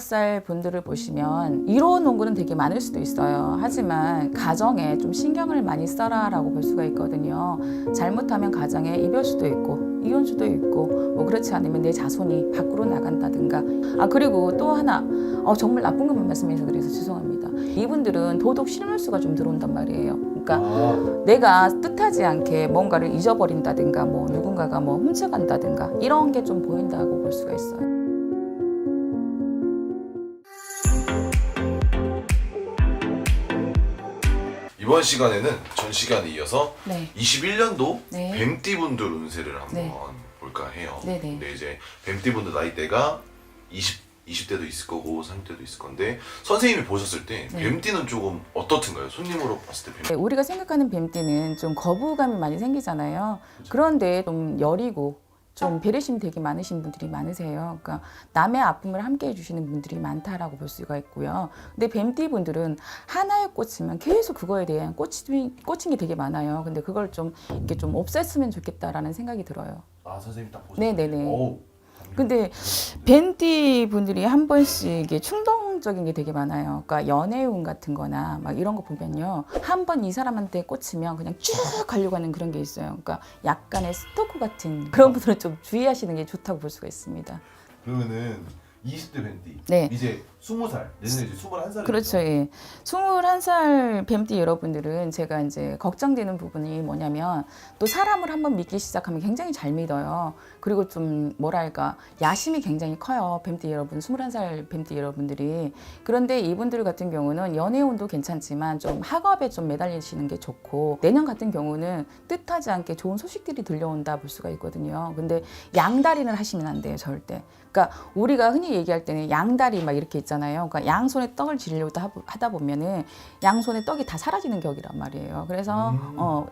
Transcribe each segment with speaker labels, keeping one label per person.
Speaker 1: 살 분들을 보시면 이로운 농구는 되게 많을 수도 있어요. 하지만 가정에 좀 신경을 많이 써라라고 볼 수가 있거든요. 잘못하면 가정에 이별수도 있고 이혼수도 있고 뭐 그렇지 않으면 내 자손이 밖으로 나간다든가. 그리고 또 하나 정말 나쁜 것만 말씀해서 그래서 죄송합니다. 이분들은 도덕 실물수가 좀 들어온단 말이에요. 그러니까 내가 뜻하지 않게 뭔가를 잊어버린다든가 뭐 누군가가 뭐 훔쳐간다든가 이런 게 좀 보인다고 볼 수가 있어요.
Speaker 2: 이번 시간에는 전 시간에 이어서
Speaker 1: 네.
Speaker 2: 21년도
Speaker 1: 네.
Speaker 2: 뱀띠분들 운세를 한번
Speaker 1: 네.
Speaker 2: 볼까 해요.
Speaker 1: 네네.
Speaker 2: 근데 이제 뱀띠분들 나이대가 20대도 있을 거고 30대도 있을 건데 선생님이 보셨을 때
Speaker 1: 네.
Speaker 2: 뱀띠는 조금 어떻든가요? 손님으로 봤을 때 뱀띠.
Speaker 1: 우리가 생각하는 뱀띠는 좀 거부감이 많이 생기잖아요. 그런데 좀 여리고 좀 배려심이 되게 많으신 분들이 많으세요. 그러니까 남의 아픔을 함께 해주시는 분들이 많다라고 볼 수가 있고요. 근데 뱀띠 분들은 하나에 꽂히면 계속 그거에 대한 꽂힌 게 되게 많아요. 근데 그걸 좀 이렇게 좀 없앴으면 좋겠다라는 생각이 들어요.
Speaker 2: 선생님 딱 보셨을
Speaker 1: 네네네. 근데 뱀띠 분들이 한 번씩 이게 충동적인 게 되게 많아요. 그러니까 연애운 같은 거나 막 이런 거 보면요. 한 번 이 사람한테 꽂히면 그냥 쭉 가려고 하는 그런 게 있어요. 그러니까 약간의 스토커 같은 그런 분들은 좀 주의하시는 게 좋다고 볼 수가 있습니다.
Speaker 2: 그러면은 20대 뱀띠
Speaker 1: 네.
Speaker 2: 이제 20살 내년에 이제 21살
Speaker 1: 그렇죠. 예. 21살 뱀띠 여러분들은 제가 이제 걱정되는 부분이 뭐냐면 또 사람을 한번 믿기 시작하면 굉장히 잘 믿어요. 그리고 좀 뭐랄까 야심이 굉장히 커요. 뱀띠 여러분, 21살 뱀띠 여러분들이. 그런데 이분들 같은 경우는 연애운도 괜찮지만 좀 학업에 좀 매달리시는 게 좋고 내년 같은 경우는 뜻하지 않게 좋은 소식들이 들려온다 볼 수가 있거든요. 근데 양다리는 하시면 안 돼요. 절대. 그러니까 우리가 흔히 얘기할 때는 양다리 막 이렇게 있잖아요. 그러니까 양손에 떡을 지려고 하다 보면은 양손에 떡이 다 사라지는 격이란 말이에요. 그래서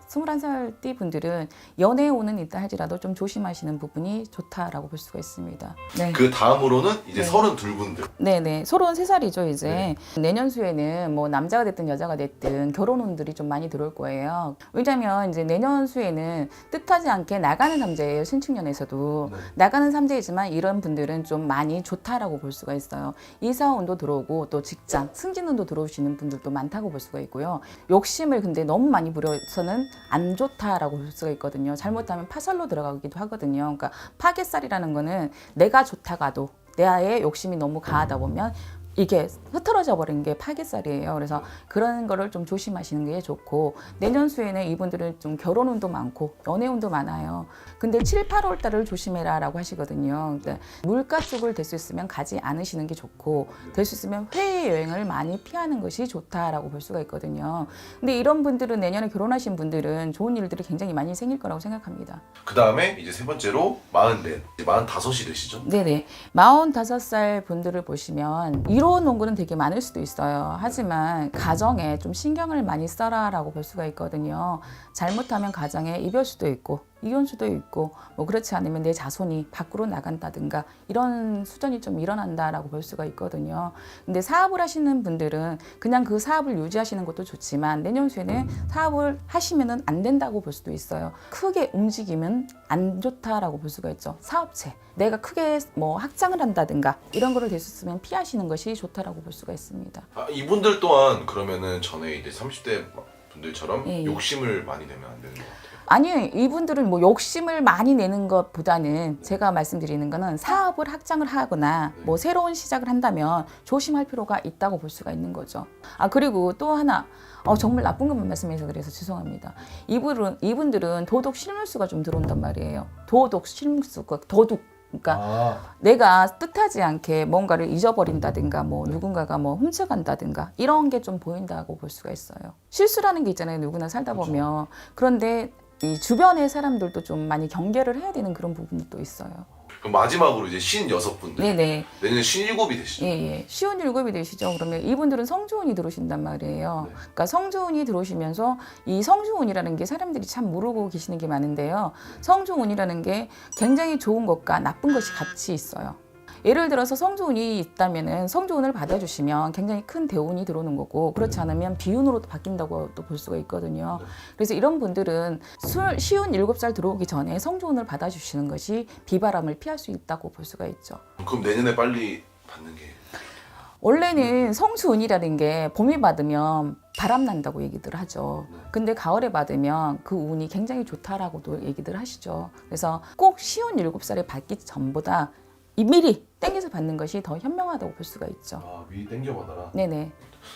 Speaker 1: 21살 띠 분들은 연애에 오는 있다 할지라도 좀 조심하시는 부분이 좋다라고 볼 수가 있습니다. 네.
Speaker 2: 그 다음으로는 이제
Speaker 1: 네.
Speaker 2: 32분들
Speaker 1: 네네. 33살이죠, 이제. 내년 수에는 뭐 남자가 됐든 여자가 됐든 결혼운들이 좀 많이 들어올 거예요. 왜냐면 이제 내년 수에는 뜻하지 않게 나가는 삼재예요, 신축년에서도.
Speaker 2: 네.
Speaker 1: 나가는 삼재이지만 이런 분들은 좀 많이 좋다라고 볼 수가 있어요. 이사운도 들어오고 또 직장, 승진운도 들어오시는 분들도 많다고 볼 수가 있고요. 욕심을 근데 너무 많이 부려서는 안 좋다라고 볼 수가 있거든요. 잘못하면 파살로 들어가기도 하거든요. 그러니까 파괴살이라는 거는 내가 좋다가도 내의 욕심이 너무 가하다 보면 이게 흐트러져 버리는 게 파괴살이에요. 그래서 그런 거를 좀 조심하시는 게 좋고 내년 수에는 이분들은 좀 결혼운도 많고 연애운도 많아요. 근데 7, 8월 달을 조심해라 라고 하시거든요. 그러니까 물가 쪽을 될 수 있으면 가지 않으시는 게 좋고 될 수 있으면 해외여행을 많이 피하는 것이 좋다라고 볼 수가 있거든요. 근데 이런 분들은 내년에 결혼하신 분들은 좋은 일들이 굉장히 많이 생길 거라고 생각합니다.
Speaker 2: 그 다음에 이제 세 번째로 44, 45이 되시죠?
Speaker 1: 네네. 45살 분들을 보시면 이로운 농구는 되게 많을 수도 있어요. 하지만 가정에 좀 신경을 많이 써라라고 볼 수가 있거든요. 잘못하면 가정에 이별수도 있고 이혼수도 있고 뭐 그렇지 않으면 내 자손이 밖으로 나간다든가 이런 수전이 좀 일어난다라고 볼 수가 있거든요. 근데 사업을 하시는 분들은 그냥 그 사업을 유지하시는 것도 좋지만 내년 수에는 사업을 하시면은 안 된다고 볼 수도 있어요. 크게 움직이면 안 좋다라고 볼 수가 있죠. 사업체. 내가 크게 뭐 확장을 한다든가 이런 거를 될 수 있으면 피하시는 것이 좋다라고 볼 수가 있습니다.
Speaker 2: 이분들 또한 그러면은 전에 이제 30대 분들처럼
Speaker 1: 예.
Speaker 2: 욕심을 많이 내면 안 되는 것 같아요.
Speaker 1: 아니, 이분들은 뭐 욕심을 많이 내는 것보다는 제가 말씀드리는 거는 사업을 확장을 하거나 뭐 새로운 시작을 한다면 조심할 필요가 있다고 볼 수가 있는 거죠. 그리고 또 하나, 정말 나쁜 것만 말씀해서 그래서 죄송합니다. 이분들은 도덕 실물수가 좀 들어온단 말이에요. 도덕 실물수가 도둑. 그러니까 내가 뜻하지 않게 뭔가를 잊어버린다든가 뭐 누군가가 뭐 훔쳐간다든가 이런 게 좀 보인다고 볼 수가 있어요. 실수라는 게 있잖아요. 누구나 살다 보면. 그런데 이 주변의 사람들도 좀 많이 경계를 해야 되는 그런 부분도 있어요.
Speaker 2: 그럼 마지막으로 이제 56분들
Speaker 1: 네네.
Speaker 2: 내년에 57이 되시죠?
Speaker 1: 예. 쉬운 일곱이 되시죠. 그러면 이분들은 성주운이 들어오신단 말이에요.
Speaker 2: 네.
Speaker 1: 그러니까 성주운이 들어오시면서 이 성주운이라는 게 사람들이 참 모르고 계시는 게 많은데요. 성주운이라는 게 굉장히 좋은 것과 나쁜 것이 같이 있어요. 예를 들어서 성주운이 있다면은 성주운을 받아주시면 굉장히 큰 대운이 들어오는 거고 그렇지 않으면 비운으로 바뀐다고 또 볼 수가 있거든요. 그래서 이런 분들은 쉬운 7살 들어오기 전에 성주운을 받아주시는 것이 비바람을 피할 수 있다고 볼 수가 있죠.
Speaker 2: 그럼 내년에 빨리 받는 게
Speaker 1: 원래는 성수운이라는 게 봄에 받으면 바람 난다고 얘기들 하죠.
Speaker 2: 네.
Speaker 1: 근데 가을에 받으면 그 운이 굉장히 좋다라고도 얘기들 하시죠. 그래서 꼭 시운 7살에 받기 전보다 미리 땡겨서 받는 것이 더 현명하다고 볼 수가 있죠.
Speaker 2: 아, 미리 땡겨받아라.
Speaker 1: 네네.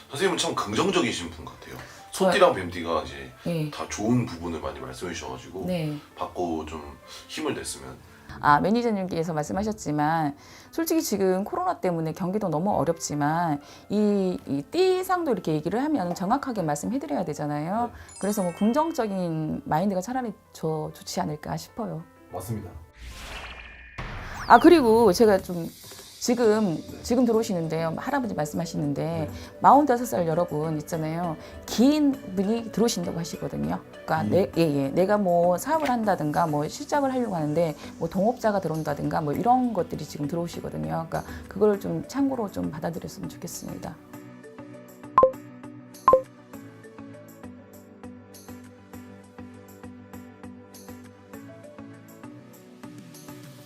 Speaker 2: 선생님은 참 긍정적이신 분 같아요. 소띠랑 뱀띠가 이제
Speaker 1: 네.
Speaker 2: 다 좋은 부분을 많이 말씀해 주셔가지고
Speaker 1: 네.
Speaker 2: 받고 좀 힘을 냈으면.
Speaker 1: 아, 매니저님께서 말씀하셨지만 솔직히 지금 코로나 때문에 경기도 너무 어렵지만 이 띠상도 이렇게 얘기를 하면 정확하게 말씀해드려야 되잖아요.
Speaker 2: 네.
Speaker 1: 그래서 뭐 긍정적인 마인드가 차라리 좋지 않을까 싶어요.
Speaker 2: 맞습니다.
Speaker 1: 아, 그리고 제가 좀 지금 들어오시는데요. 할아버지 말씀하시는데 45살 여러분 있잖아요. 긴 분이 들어오신다고 하시거든요. 그러니까 내가 뭐 사업을 한다든가 뭐 시작을 하려고 하는데 뭐 동업자가 들어온다든가 뭐 이런 것들이 지금 들어오시거든요. 그러니까 그걸 좀 참고로 좀 받아들였으면 좋겠습니다.